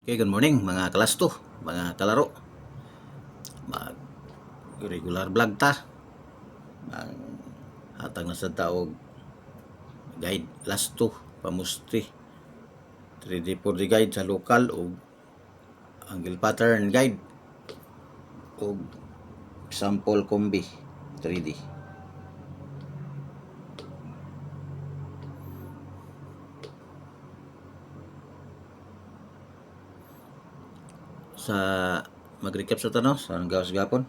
Okay, good morning mga kalasto, mga kalaro. Mag regular vlog ta. Ang hatag na sa taog guide lasto pamusti 3D 4D guide sa lokal o angle pattern guide o sample kombi 3D. Sa mag-recap sa tanong sa gawas gapon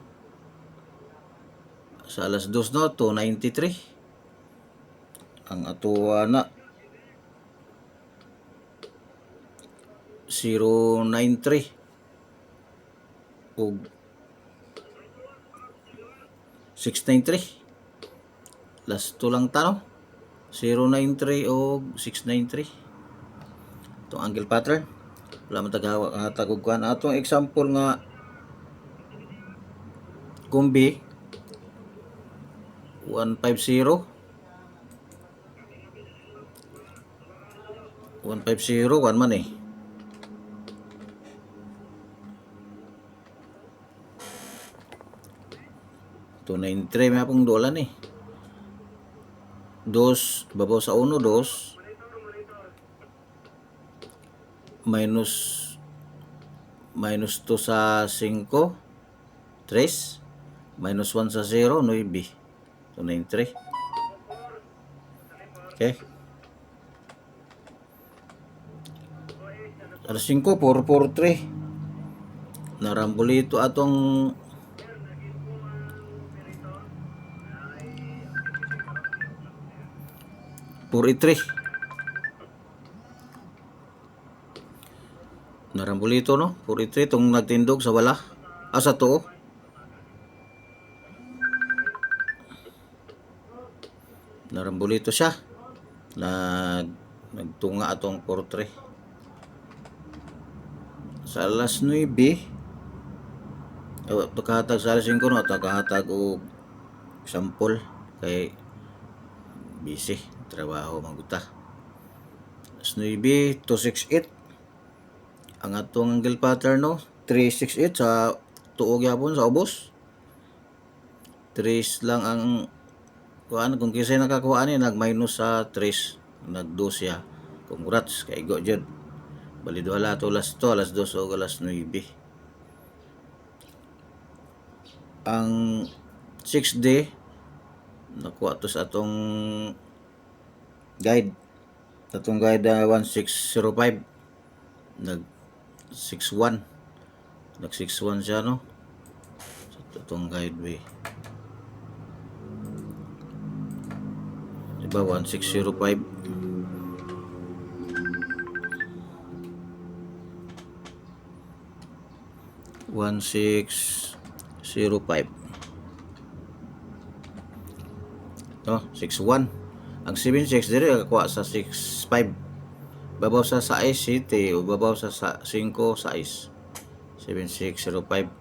sa alas 2 no 293 ang atuwa na 093 o 693 last 2 lang tano 093 o 693 itong angle pattern. Wala man tagahatag kuan atong example nga kombi 150 kuan man 293 may apong dolan dos babaw sa 1 2 minus 2 sa 5 3 minus 1 sa 0 9 293. Okay, alas 5 443 narambulito atong narambulito no 43 tong nagtindog sa wala sa tuo narambulito siya nagtunga atong 43 sa alas 9 kahatag sa alas 5 no kahatag og sample kay busy trabaho maguta. Alas 9 268 ang atong angle pattern no 368 sa tuo gyapon sa ubos 3 lang ang kuan kung kisay nakakuha ni nag minus sa 3 nag 2 siya. Congrats kay go jud bali wala to alas 2 o alas 9 ang 6D nakuha to sa atong guide 1605 nag 61 siya no sa atong guide diba 1605 1605 no 61 ang 76 dire nakakuha sa 65 babaw sa 6 city o babaw sa 5 6 7605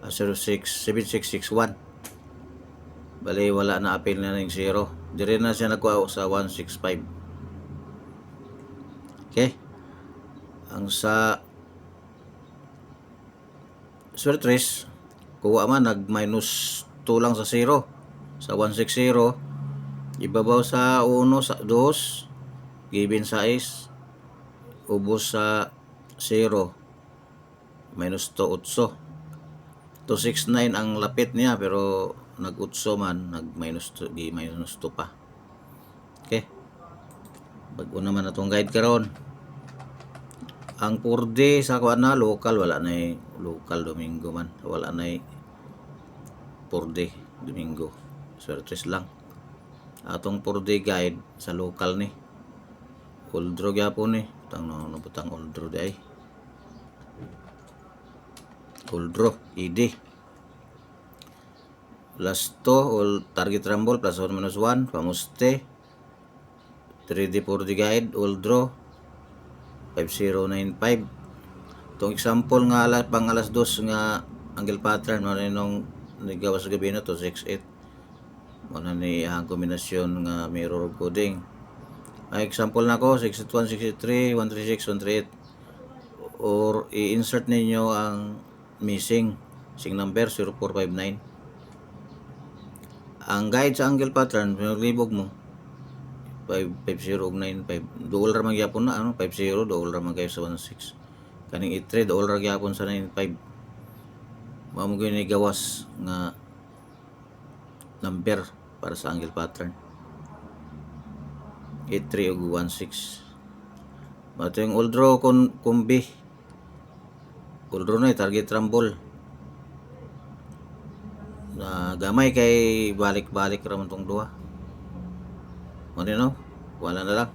7661 bali wala na apil na ng 0 dire na siya nakuha sa 165. Okay, ang sa Swertres kuha man nag minus 2 lang sa 0 sa 160 ibabaw sa 1 sa 2 given sa 6 ubos sa 0 minus 2 8 269 ang lapit niya pero nag 8 man nag minus 2 pa. Okay, bago naman atong guide karon ang 4D sa kuan na local wala na local Domingo man wala na 4D Domingo Swertres lang atong 4D guide sa local ni Uldro gyapon tang nabutang Uldro day Uldro ED last to target rumble plus 1 minus 1 pamuste 3D 4D guide Uldro 5095 itong example nga pang alas 2 nga angle pattern mo na nung nagawas gabi na to 68 mo na ni ang kombinasyon nga mirror coding. Ang example nako 681 63 136 138 or i-insert ninyo ang missing number 0459. Ang guide sa angle pattern pinaglibog mo 550 ug 95 duol ra man gyapon na 50 duol ra man kayo sa 16 kaning i3 duol ra gyapon sa 95 mao mo gyud ni gawas nga number para sa angle pattern 83 ug 16. Mato yung old draw kumbi. Old draw na target rumble. Na gamay kay balik-balik ra man tong duha. Mo no? Wala na lang.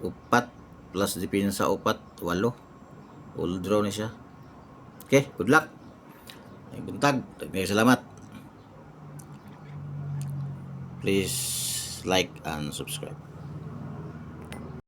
Upat plus depensa upat 8. Old draw ni siya. Okay, good luck. Ay buntag. Salamat. Please like and subscribe.